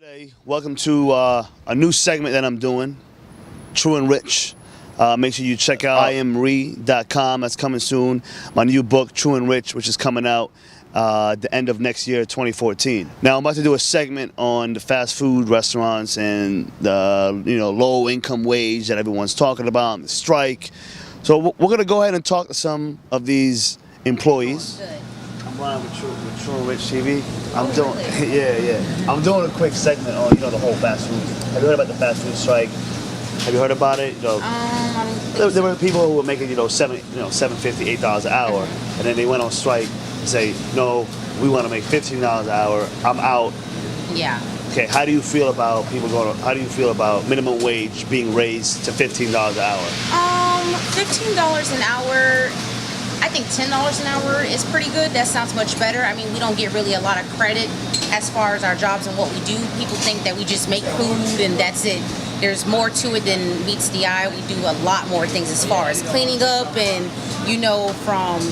Today, welcome to a new segment that I'm doing, True and Rich. Make sure you check out IamRe.com. That's coming soon. My new book, True and Rich, which is coming out at the end of next year, 2014. Now, I'm about to do a segment on the fast food restaurants and the low income wage that everyone's talking about, and the strike. So we're gonna go ahead and talk to some of these employees. I'm Ryan with True and Rich TV. I'm I'm doing a quick segment on the whole fast food. Have you heard about the fast food strike? Have you heard about it? There were people who were making $7.50, $8 an hour, and then they went on strike and say, no, we want to make $15 an hour. I'm out. Yeah. Okay. How do you feel about How do you feel about minimum wage being raised to $15 an hour? $15 an hour. I think $10 an hour is pretty good. That sounds much better. I mean, we don't get really a lot of credit as far as our jobs and what we do. People think that we just make food and that's it. There's more to it than meets the eye. We do a lot more things as far as cleaning up and, from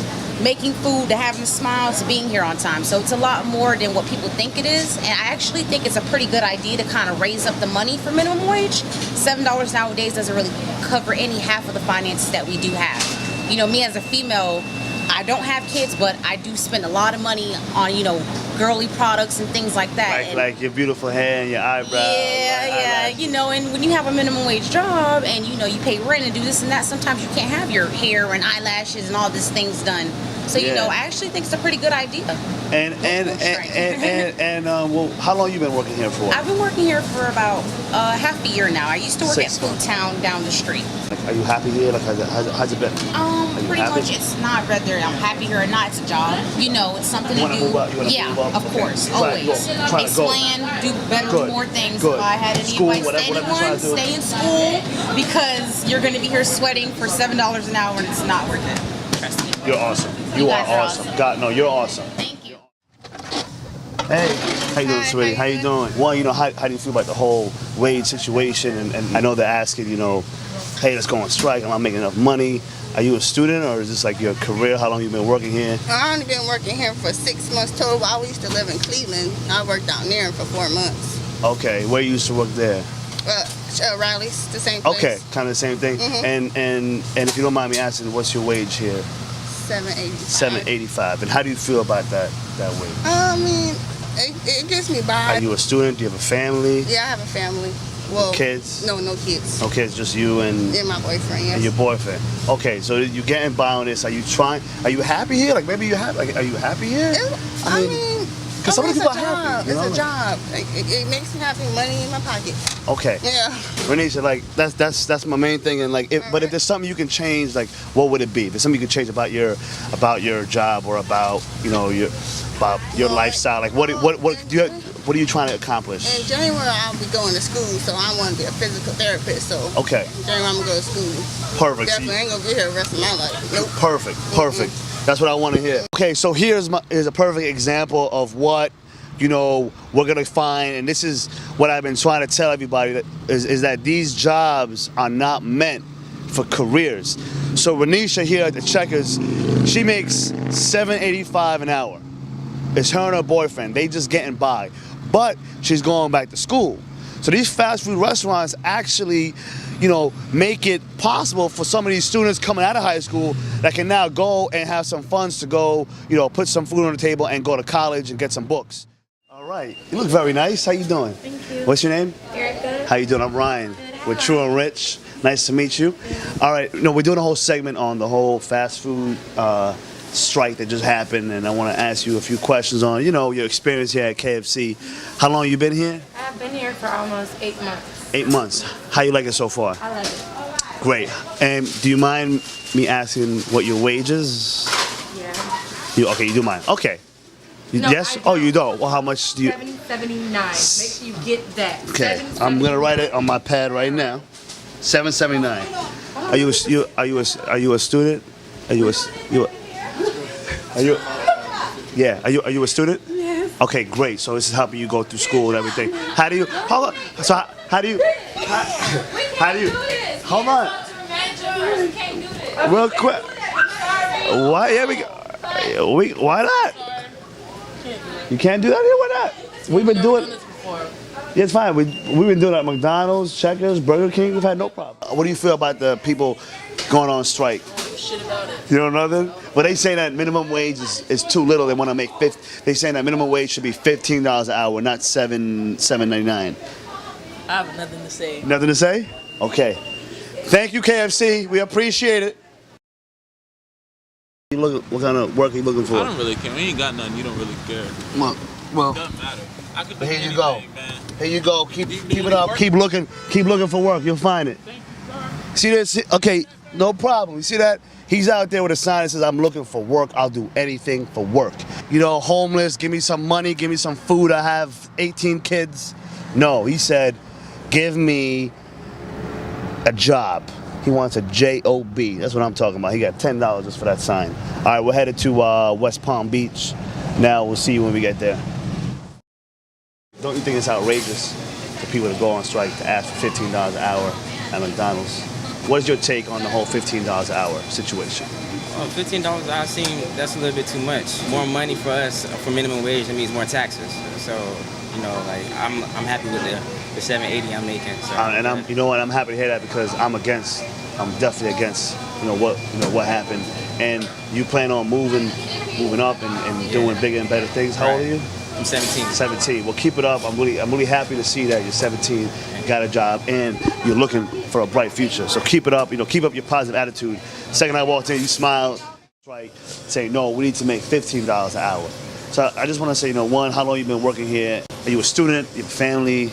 making food to having a smile to being here on time. So it's a lot more than what people think it is. And I actually think it's a pretty good idea to kind of raise up the money for minimum wage. $7 nowadays doesn't really cover any half of the finances that we do have. Me as a female, I don't have kids, but I do spend a lot of money on, girly products and things like that. Like your beautiful hair and your eyebrows. Yeah. And when you have a minimum wage job and, you pay rent and do this and that, sometimes you can't have your hair and eyelashes and all these things done. So, I actually think it's a pretty good idea. Well, how long you been working here for? I've been working here for about half a year now. I used to work at Food Town down the street. Are you happy here? How's it been? Pretty much. It's not whether I'm happy here or not. It's a job. It's something to do. Move up? Yeah, of course, always. Expand, do better, more things. Good. If I had any advice to anyone, stay in school because you're going to be here sweating for $7 an hour and it's not worth it. Trust me. You're awesome. You are awesome. God, no, you're awesome. Thank you. Hey, how you doing, sweetie? How you doing? Well, how do you feel about the whole wage situation? And I know they're asking, hey, let's go on strike. I'm not making enough money. Are you a student or is this like your career? How long you been working here? I've only been working here for 6 months total. I used to live in Cleveland. I worked down there for 4 months. Okay, where you used to work there? Riley's, the same place. Okay, kind of the same thing. Mm-hmm. And if you don't mind me asking, what's your wage here? $7.85. $7.85. And how do you feel about that wage? I mean, it gets me by. Are you a student? Do you have a family? Yeah, I have a family. Well, kids? No kids. No kids, just you and my boyfriend. Yes. And your boyfriend. Okay, so you're getting by on this. Are you happy here? Like maybe are you happy here? I mean, because some of the people are happy. It's a job. Like, it makes me happy, money in my pocket. Okay. Yeah. Renisha, like that's my main thing. And like, but if there's something you can change, like, what would it be? If there's something you can change about your job or about your lifestyle, like what are you trying to accomplish? In January, I'll be going to school, so I want to be a physical therapist. So okay. In January, I'm gonna go to school. Perfect. Definitely ain't gonna be here the rest of my life. Nope. Perfect. That's what I want to hear. Okay, so here's a perfect example of what we're gonna find, and this is what I've been trying to tell everybody is that these jobs are not meant for careers. So Renisha here at the Checkers, she makes $7.85 an hour. It's her and her boyfriend. They just getting by, but she's going back to school. So these fast food restaurants actually, make it possible for some of these students coming out of high school that can now go and have some funds to go, put some food on the table and go to college and get some books. All right, you look very nice. How you doing? Thank you. What's your name? Erica. How you doing? I'm Ryan with True and Rich. Nice to meet you. All right, we're doing a whole segment on the whole fast food strike that just happened, and I want to ask you a few questions on, your experience here at KFC. How long you been here? I've been here for almost 8 months. 8 months. How you like it so far? I like it. Great. And do you mind me asking what your wage is? Yeah. You do mind? Okay. No, yes? I don't. Oh, you don't? Well, how much do you? $7.79. Make sure you get that. Okay. I'm gonna write it on my pad right now. $7.79. Are you a student? Are you a student? Are you a student? Yes. Okay, great. So this is helping you go through school and everything. How do you? Hold on. So how do you? Hold on. Real quick. Why? Here we go. Why not? You can't do that here. Why not? We've been doing. Yeah, it's fine. We've been doing it at McDonald's, Checkers, Burger King. We've had no problem. What do you feel about the people going on strike? Shit about it. You know nothing? But they say that minimum wage is too little. They want to make They saying that minimum wage should be $15 an hour, not $7.99. I have nothing to say. Nothing to say? Okay. Thank you, KFC. We appreciate it. What kind of work are you looking for? I don't really care. When you ain't got nothing, you don't really care. Well, It doesn't matter. I could do here you anything, go. man. Here you go. Keep Do it any up. work? Keep looking for work. You'll find it. Thank you, sir. See this? Okay, no problem. You see that? He's out there with a sign that says, "I'm looking for work. I'll do anything for work." You know, homeless. Give me some money. Give me some food. I have 18 kids. No, he said, "Give me a job." He wants a job. That's what I'm talking about. He got $10 just for that sign. All right, we're headed to West Palm Beach. Now we'll see you when we get there. Don't you think it's outrageous for people to go on strike to ask for $15 an hour at McDonald's? What is your take on the whole $15 an hour situation? $15 I seem that's a little bit too much. More money for us for minimum wage, that means more taxes. So, you know, like I'm happy with the $7.80 I'm making. So, And you know what? I'm happy to hear that because I'm definitely against, what happened. And you plan on moving up and doing bigger and better things. How old are you? I'm 17. 17. Well, keep it up. I'm really happy to see that you're 17, got a job, and you're looking for a bright future. So keep it up. Keep up your positive attitude. Second I walked in, you smiled, right? Saying, no, we need to make $15 an hour. So I just want to say, one, how long you been working here? Are you a student? Your family?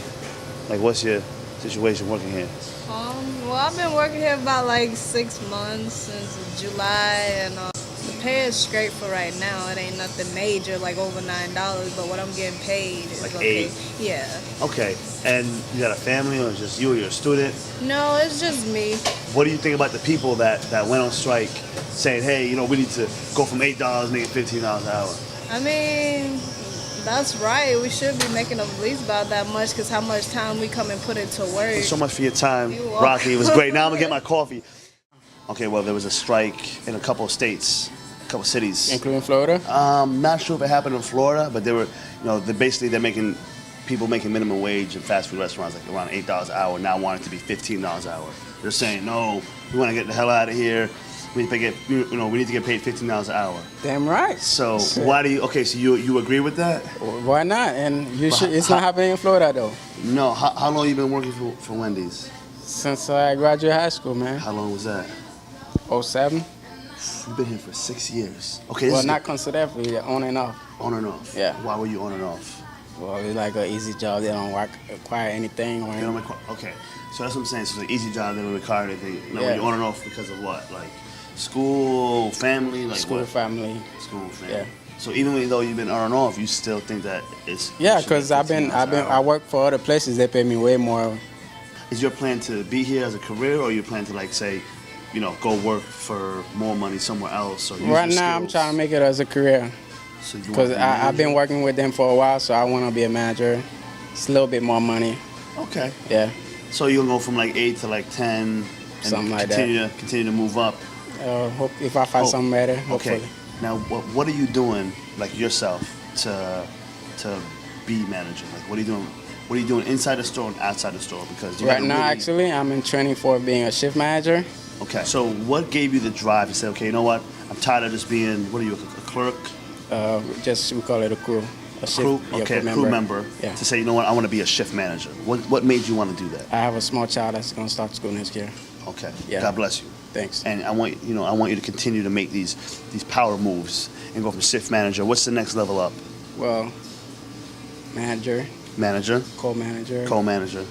Like, what's your situation working here? Well, I've been working here about like 6 months since July, and the pay is straight for right now. It ain't nothing major, like over $9, but what I'm getting paid is Like okay. 8? Yeah. Okay. And you got a family, or just you, or you're a student? No, it's just me. What do you think about the people that went on strike saying, hey, we need to go from $8 making $15 an hour? I mean, that's right. We should be making at least about that much, because how much time we come and put into work. Thanks so much for your time, You're welcome. Rocky. It was great. Now I'm going to get my coffee. Okay, well, there was a strike in a couple of states, a couple of cities. including Florida. Not sure if it happened in Florida, but they were, they're making people making minimum wage in fast food restaurants like around $8 an hour, now want it to be $15 an hour. They're saying, no, we want to get the hell out of here. We need to get paid $15 an hour. Damn right. So why do you? Okay, so you agree with that? Why not? And you should. It's not happening in Florida though. No. How long you been working for Wendy's? Since I graduated high school, man. How long was that? 07. You've been here for 6 years. Okay. Well, not consecutively, on and off. On and off. Yeah. Why were you on and off? Well, it's like an easy job. They don't require anything. Or You don't require, okay. So that's what I'm saying. So it's an easy job. They don't require anything. Yeah. You're on and off because of what? Like school, family, like school, what? family. School, family. Yeah. So even though you've been on and off, you still think that it's Yeah, because I work for other places. They pay me way more. Is your plan to be here as a career, or you plan to say, go work for more money somewhere else? Or use Right your now, I'm skills? trying to make it as a career. So you Because want to be a I've been manager? working with them for a while, so I want to be a manager. It's a little bit more money. Okay. Yeah. So you'll go from 8 to 10, and Something like continue to move up. Hope if I find something better. Hopefully. Okay. Now, what are you doing, yourself, to be manager? What are you doing? What are you doing inside the store and outside the store? Because Right now, actually, I'm in training for being a shift manager. Okay. So what gave you the drive to say, okay, you know what? I'm tired of just being, what are you, a clerk? We call it a crew. A shift, Crew? yeah, Okay, crew member. Yeah. To say, you know what? I want to be a shift manager. What made you want to do that? I have a small child that's going to start school next year. Okay. Yeah. God bless you. Thanks. And I want you to continue to make these power moves and go from shift manager. What's the next level up? Well, manager, Manager, co-manager, co-manager.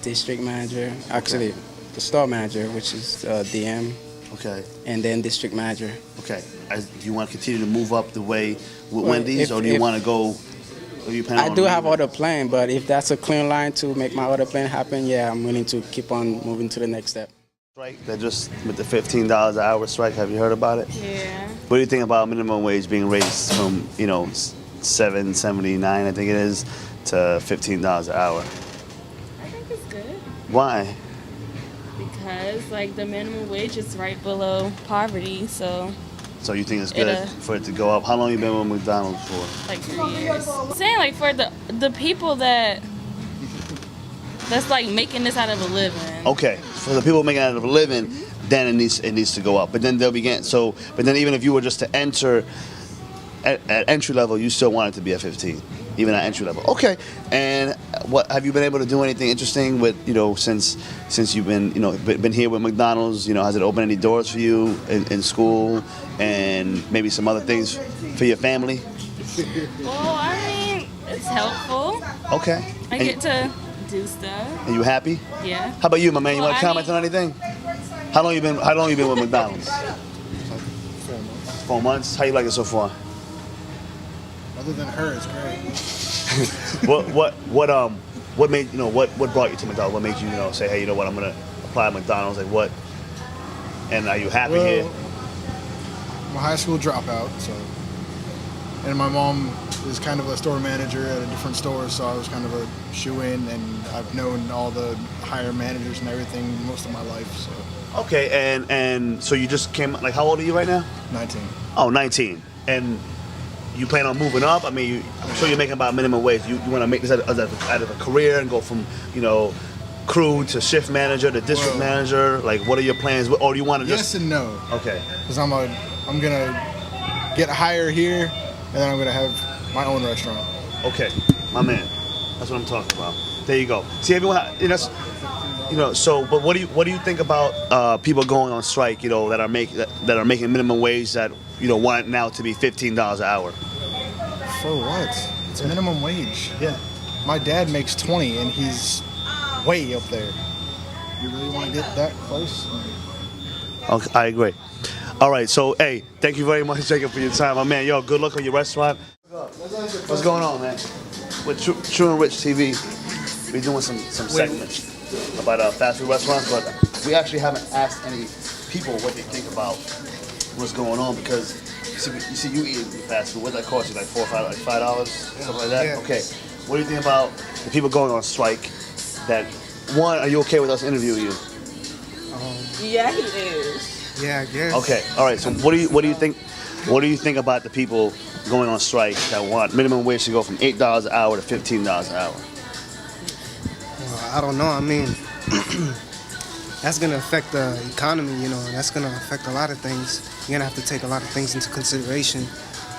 district manager. Actually, the store manager, which is DM, Okay. and then district manager. Okay. Do you want to continue to move up the way with Well, Wendy's, or do you want to go? Or you plan I on do have moving? other plan, but if that's a clean line to make my other plan happen, yeah, I'm willing to keep on moving to the next step. Strike. They're just with the $15 an hour strike. Have you heard about it? Yeah. What do you think about minimum wage being raised from $7.79, I think it is, to $15 an hour? I think it's good Why? because the minimum wage is right below poverty, so So you think it's good for it to go up? How long you been with McDonald's for? 3 years. I'm saying for the people that that's like making this out of a living. Okay, for the people making it out of a living, then it needs to go up. But then they'll begin. So, but then even if you were just to enter at entry level, you still want it to be at 15, even at entry level. Okay. And what have you been able to do anything interesting with since you've been been here with McDonald's? Has it opened any doors for you in school and maybe some other things for your family? Well, I mean, it's helpful. Okay. I get to do stuff. Are you happy? Yeah. How about you, my man? You Well, want to comment on anything? How long you been with McDonald's? 4 months. 4 months. How you like it so far? Other than her, it's great. what made what brought you to McDonald's? What made you say, hey, you know what, I'm gonna apply at McDonald's? Like what? And are you happy here? I'm a high school dropout, and my mom is kind of a store manager at a different store, so I was kind of a shoe-in, and I've known all the higher managers and everything most of my life. So. Okay, and so you just came. Like, how old are you right now? 19. Oh, 19. And you plan on moving up? I mean, I'm sure you're making about minimum wage. You want to make this out of a career and go from crew to shift manager to district manager? Like, what are your plans? Or do you want to just? Yes and no. Okay. Because I'm gonna get higher here, and then I'm gonna have my own restaurant. Okay, my man. That's what I'm talking about. There you go. See, everyone, So, but what do you think about people going on strike? That are making minimum wage that want it now to be $15 an hour. For what? It's minimum wage. Yeah. My dad makes 20, and he's way up there. You really want to get that close? Okay, I agree. All right, so hey, thank you very much, Jacob, for your time, my man. Yo, good luck on your restaurant. What's going on, man? With True and Rich TV, we're doing some segments about fast food restaurants, but we actually haven't asked any people what they think about what's going on, because you see you eat fast food. What does that cost you? Like $4 or $5, like $5, something like that. Yeah. Okay. What do you think about the people going on strike? That one, are you okay with us interviewing you? Yeah, he is. Yeah, I guess. Okay. All right. So what do you think? What do you think about the people going on strike that want minimum wage to go from $8 an hour to $15 an hour? Well, I don't know. I mean, that's going to affect the economy, That's going to affect a lot of things. You're going to have to take a lot of things into consideration,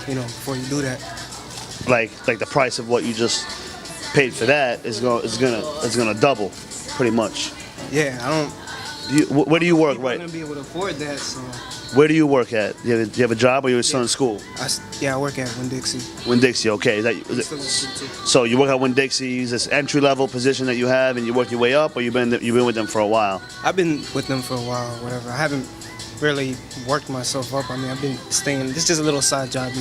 before you do that. Like the price of what you just paid for that is gonna double, pretty much. Yeah, I don't. Where do you work, right? I'm going to be able to afford that, so. Where do you work at? Do you have a job, or you're still in school? I work at Winn-Dixie. Winn-Dixie, okay. So you work at Winn-Dixie? Is this entry-level position that you have, and you work your way up, or you've been with them for a while? I've been with them for a while, whatever. I haven't really worked myself up. I mean, I've been staying. This is just a little side job,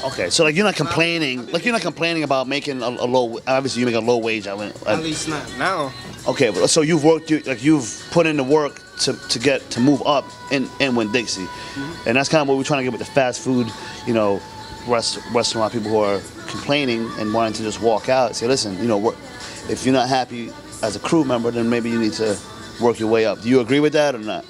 Okay, so you're not complaining. You're not complaining about making a low. Obviously, you make a low wage. At least not now. Okay, but so you've put in the work to move up in Winn-Dixie, and that's kind of what we're trying to get with the fast food, restaurant people who are complaining and wanting to just walk out. Say, listen, if you're not happy as a crew member, then maybe you need to work your way up. Do you agree with that or not?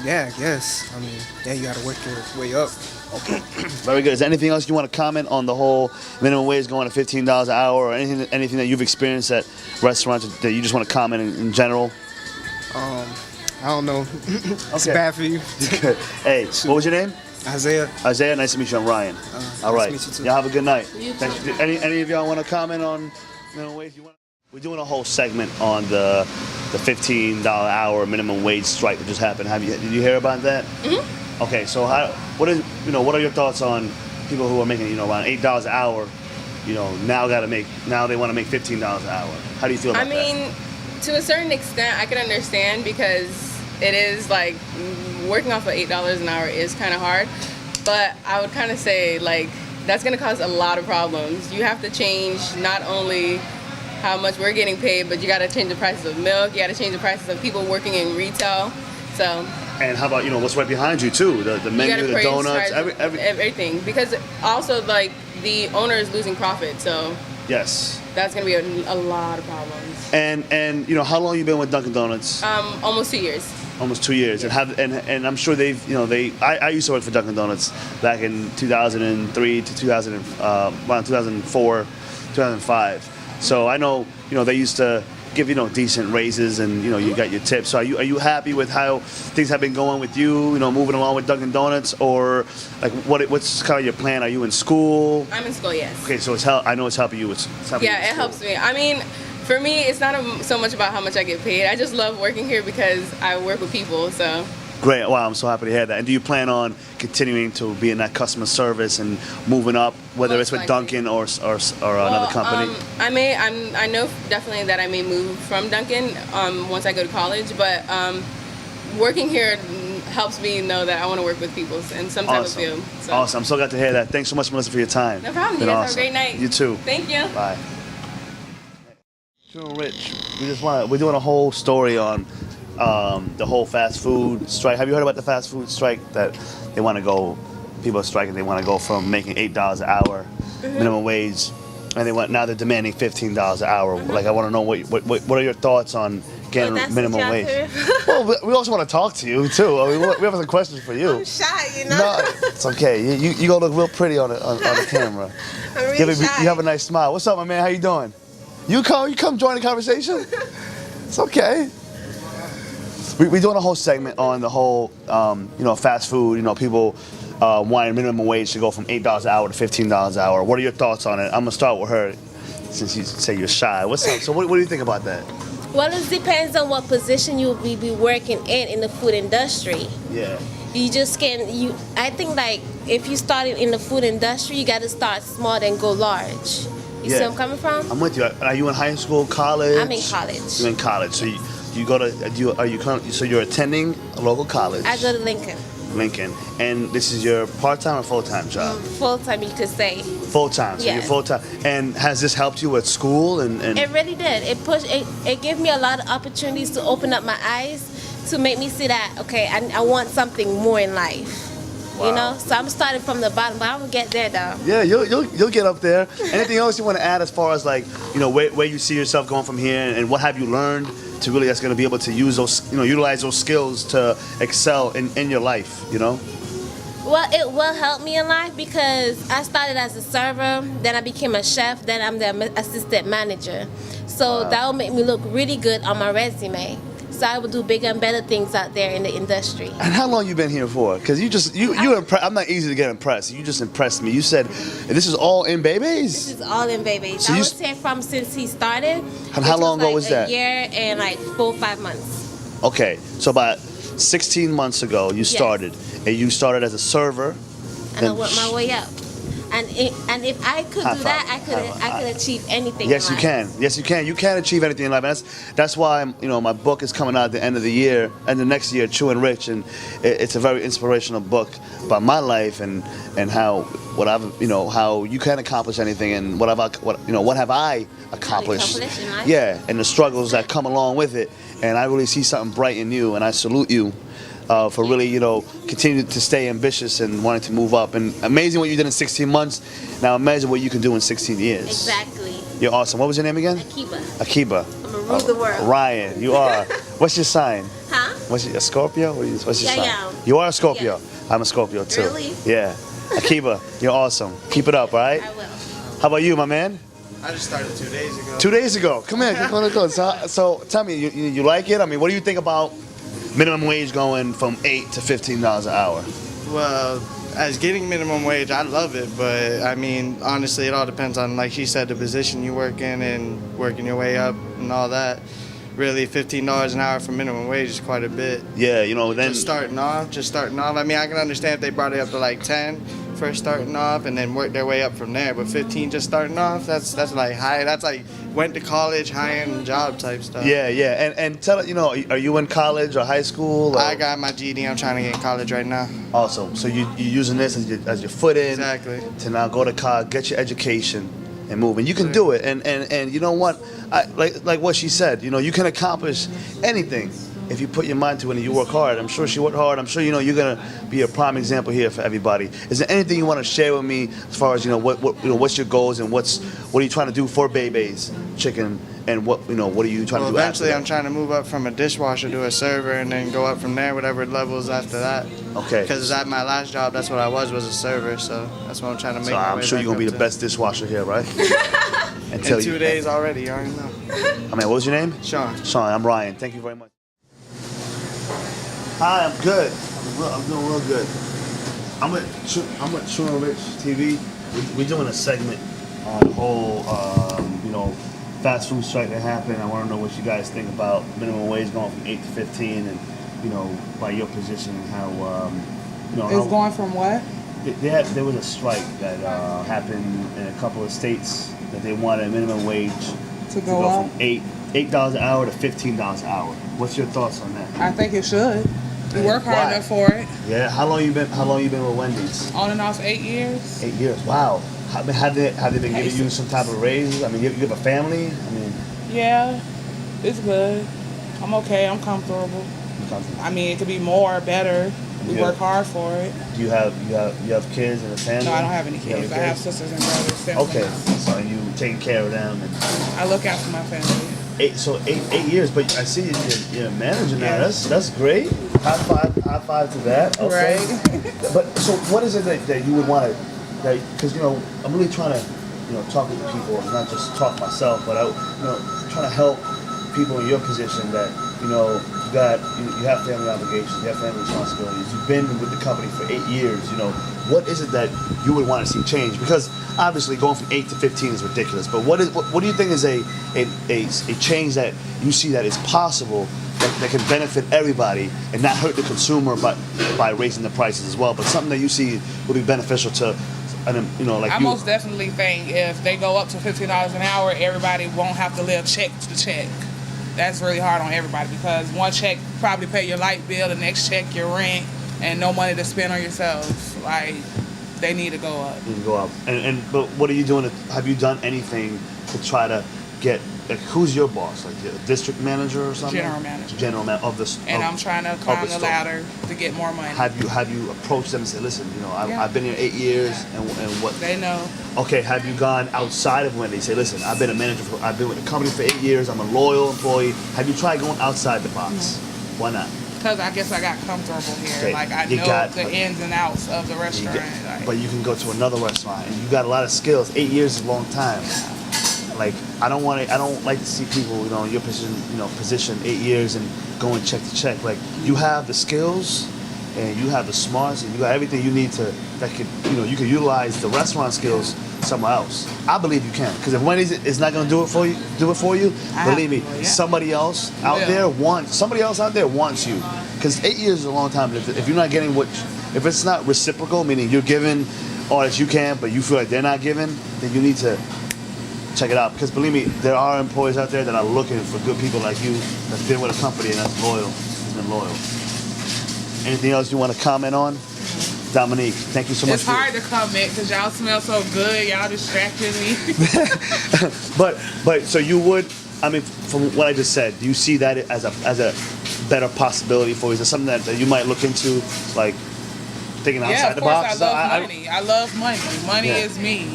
Yeah, I guess. I mean, yeah, you gotta work your way up. Okay. Very good. Is there anything else you want to comment on the whole minimum wage going to $15 an hour, or anything that you've experienced at restaurants that you just want to comment in general? I don't know. It's bad for you. Good. Hey, what was your name? Isaiah. Isaiah, nice to meet you. I'm Ryan. All right. Nice to meet you too. Y'all have a good night. You too. Thank you. Any of y'all want to comment on minimum wage? We're doing a whole segment on the $15 hour minimum wage strike that just happened. Did you hear about that? Mm-hmm. Okay, so what are your thoughts on people who are making around $8 an hour? Now they want to make $15 an hour. How do you feel about that? I mean, to a certain extent, I can understand, because it is like working off of $8 an hour is kind of hard. But I would kind of say that's going to cause a lot of problems. You have to change not only how much we're getting paid, but you got to change the prices of milk. You got to change the prices of people working in retail. So. And how about what's right behind you too? The menu, the donuts, everything. Because also the owner is losing profit, so. Yes. That's gonna be a lot of problems. And how long you been with Dunkin' Donuts? Almost 2 years. Almost 2 years, and I'm sure I used to work for Dunkin' Donuts back in 2003 to around 2004, 2005. So I know, they used to give, decent raises and, you got your tips. So are you happy with how things have been going with you, moving along with Dunkin' Donuts? Or like what's kind of your plan? Are you in school? I'm in school, yes. Okay, so I know it's helping you. It's helping you in Yeah, it school. helps me. I mean, for me, it's not so much about how much I get paid. I just love working here because I work with people, so. Great. Wow, I'm so happy to hear that. And do you plan on continuing to be in that customer service and moving up, whether it's with Dunkin' or another company? I know definitely that I may move from Dunkin' once I go to college, but working here helps me know that I want to work with people in some type of field. So. Awesome. I'm so glad to hear that. Thanks so much, Melissa, for your time. No problem. You Been guys awesome. have a great night. You too. Thank you. Bye. True and Rich, we're doing a whole story on the whole fast food strike. Have you heard about the fast food strike that they want to go? People are striking. They want to go from making $8 an hour minimum wage, and now they're demanding $15 an hour. Like, I want to know what are your thoughts on getting minimum wage? Well, we also want to talk to you too. I mean, we have some questions for you. I'm shy, No, it's okay. You gonna look real pretty on the camera. I'm really shy. You have a nice smile. What's up, my man? How you doing? You come join the conversation. It's okay. We're doing a whole segment on the whole, fast food. People wanting minimum wage to go from $8 an hour to $15 an hour. What are your thoughts on it? I'm gonna start with her, since you say you're shy. What's up? So what do you think about that? Well, it depends on what position you will be working in the food industry. Yeah. You just I think like if you started in the food industry, you got to start small and go large. You see where I'm coming from? I'm with you. Are you in high school, college? I'm in college. You're in college. So you go to, so you're attending a local college? I go to Lincoln. Lincoln. And this is your part-time or full-time job? Full-time, you could say. Full-time, so yes. You're full-time. And has this helped you with school? And It really did. It gave me a lot of opportunities to open up my eyes to make me see that, okay, I want something more in life. Wow. So I'm starting from the bottom, but I will get there though. Yeah, you'll get up there. Anything else you want to add as far as like, where you see yourself going from here, and what have you learned to really that's going to be able to use those, utilize those skills to excel in your life, Well, it will help me in life because I started as a server, then I became a chef, then I'm the assistant manager. So that will make me look really good on my resume. So I will do bigger and better things out there in the industry. And how long you been here for? Because I'm not easy to get impressed. You just impressed me. You said this is all in Babies? This is all in Babies. So I was here from since he started. And how long ago was that? A year and like 4 or 5 months. Okay, so about 16 months ago you started, and you started as a server. And I worked my way up. And if I could do that, I could achieve anything. Yes, in you life. can. Yes, you can. You can achieve anything in life. And that's why my book is coming out at the end of the year, and the next year, True and Rich, and it's a very inspirational book about my life and how how you can accomplish anything, and what have I accomplished? In life? Yeah, and the struggles that come along with it. And I really see something bright in you, and I salute you. For really, continue to stay ambitious and wanting to move up. And amazing what you did in 16 months. Now imagine what you can do in 16 years. Exactly. You're awesome. What was your name again? Akiba. Akiba. I'm gonna rule the world. Ryan, you are. What's your sign? Huh? A Scorpio? What's your sign? Yeah. You are a Scorpio. Yes. I'm a Scorpio too. Really? Yeah. Akiba, you're awesome. Keep it up, all right? I will. How about you, my man? I just started 2 days ago. 2 days ago. Come here. Come on. So tell me, you like it? I mean, what do you think about minimum wage going from $8 to $15 an hour? Well, as getting minimum wage, I love it, but I mean, honestly, it all depends on, like she said, the position you work in and working your way up and all that. Really, $15 an hour for minimum wage is quite a bit. Yeah, then just starting off. I mean, I can understand if they brought it up to like 10 first starting off and then work their way up from there. But 15 just starting off, that's like high. That's like went to college, high-end job type stuff. Yeah. And tell it, are you in college or high school? Or? I got my GED. I'm trying to get in college right now. Awesome. So you're using this as your foot in. Exactly. To now go to college, get your education, and move. And you can do it. And you know what? Like what she said, you can accomplish anything if you put your mind to it and you work hard. I'm sure she worked hard. I'm sure you're gonna be a prime example here for everybody. Is there anything you want to share with me as far as what's your goals and what are you trying to do for Bebe's Chicken, and what are you trying to do? Eventually, I'm trying to move up from a dishwasher to a server and then go up from there, whatever levels after that. Okay. Because at my last job, that's what I was a server. So that's what I'm trying to make. So I'm sure you're gonna be the best dishwasher here, right? until In 2 days already, you already know. I mean, what was your name? Sean. Sean, I'm Ryan. Thank you very much. Hi, I'm good. I'm doing real good. I'm at True and Rich TV. We're doing a segment on the whole, fast food strike that happened. I want to know what you guys think about minimum wage going from 8 to 15, and by your position, how It's going from what? There was a strike that happened in a couple of states that they wanted a minimum wage To go up? from $8 an hour to $15 an hour. What's your thoughts on that? I think it should. You work hard Why? enough for it. Yeah. How long you been with Wendy's? On and off 8 years. 8 years. Wow. Have they been giving you some type of raise? I mean, you have a family. I mean, Yeah, it's good. I'm okay. I'm comfortable. I mean, it could be more, better. We Yeah. work hard for it. do you have kids and a family? No, I don't have any You kids. I have sisters and brothers. Siblings. Okay, so you taking care of them. And I look out for my family. eight years, but I see you're a manager now. Yeah. That's great. High five to that. Okay. Right. But so what is it that you would want to, because I'm really trying to talk with people, and not just talk myself, but trying to help people in your position that you have family obligations, you have family responsibilities. You've been with the company for 8 years. What is it that you would want to see change? Because obviously going from 8 to 15 is ridiculous. But what do you think is a change that you see that is possible that can benefit everybody and not hurt the consumer, but by raising the prices as well? But something that you see would be beneficial to, I most definitely think if they go up to $15 an hour, everybody won't have to live check to check. That's really hard on everybody because one check probably pay your light bill, the next check your rent, and no money to spend on yourself. Like, they need to go up. You can go up. But what are you doing? Have you done anything to try to get? Who's your boss? Like a district manager or something? General manager. General manager of the. And I'm trying to climb the ladder to get more money. Have you approached them and said, listen, I've been here 8 years and what? They know. Okay, have you gone outside of Wendy's? Say, listen, I've been a manager. I've been with the company for 8 years. I'm a loyal employee. Have you tried going outside the box? Mm-hmm. Why not? Because I guess I got comfortable here. Okay, Like I know the ins and outs of the restaurant. But you can go to another restaurant and you got a lot of skills. 8 years is a long time. Like I don't like to see people, in your position 8 years and going check to check. Like you have the skills and you have the smarts and you got everything you need you could utilize the restaurant skills somewhere else. I believe you can, because if Wendy's is not going to do it for you, believe me, somebody else out there wants you. Because 8 years is a long time. If you're not getting if it's not reciprocal, meaning you're giving all that you can, but you feel like they're not giving, then you need to check it out. Because believe me, there are employees out there that are looking for good people like you that's been with a company and that's loyal, has been loyal. Anything else you want to comment on? Dominique, thank you so much. It's hard to comment because y'all smell so good. Y'all distracted me. but so you would, I mean, from what I just said, do you see that as a better possibility for you? Is it something that you might look into, like thinking outside the box? I love money. I love money. Money is me.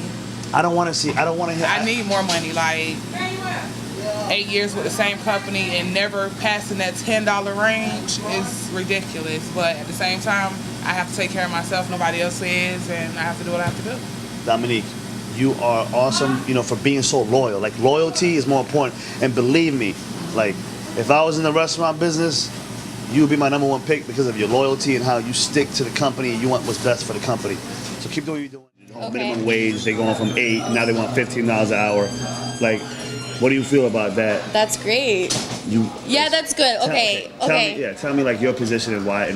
I don't want to hear. I need more money. Like 8 years with the same company and never passing that $10 range is ridiculous. But at the same time, I have to take care of myself. Nobody else is, and I have to do what I have to do. Dominique, you are awesome, for being so loyal. Like loyalty is more important. And believe me, like if I was in the restaurant business, you would be my number one pick because of your loyalty and how you stick to the company and you want what's best for the company. So keep doing what you're doing. Minimum wage, they're going from 8, now they want $15 an hour. Like, what do you feel about that? That's great. Yeah, that's good. Okay. Tell me like your position and why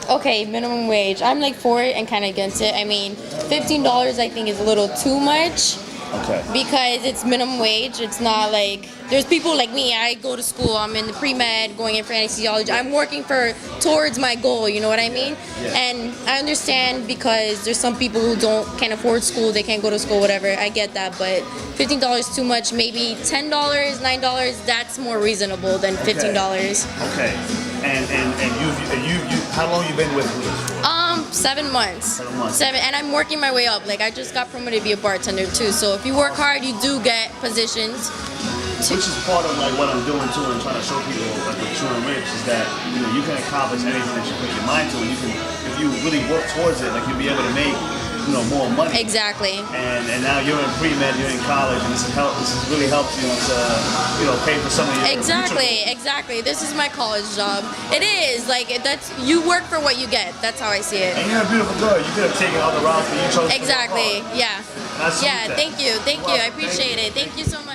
Okay, minimum wage. I'm like for it and kind of against it. I mean, $15 I think is a little too much. Okay. Because it's minimum wage. It's not like there's people like me. I go to school. I'm in the pre-med, going in for anesthesiology. I'm working towards my goal. You know what I mean? Yeah. And I understand because there's some people who can't afford school. They can't go to school. Whatever. I get that. But $15 is too much. Maybe $10, $9. That's more reasonable than $15. Okay. And you how long you been with Louis for? 7 months. 7 months. And I'm working my way up. Like I just got promoted to be a bartender too. So if you work hard, you do get positions. Which is part of like what I'm doing too, and trying to show people like with True and Rich is that you can accomplish anything that you put your mind to, and you can, if you really work towards it, like you'll be able to make more money. Exactly. And now you're in pre-med, you're in college, and this has really helped you to pay for some of your Exactly. This is my college job. It is like that's you work for what you get. That's how I see it. And you're a beautiful girl. You could have taken other routes, but you chose. Exactly. Yeah. That's Yeah. Thank you. I appreciate it. Thank you so much.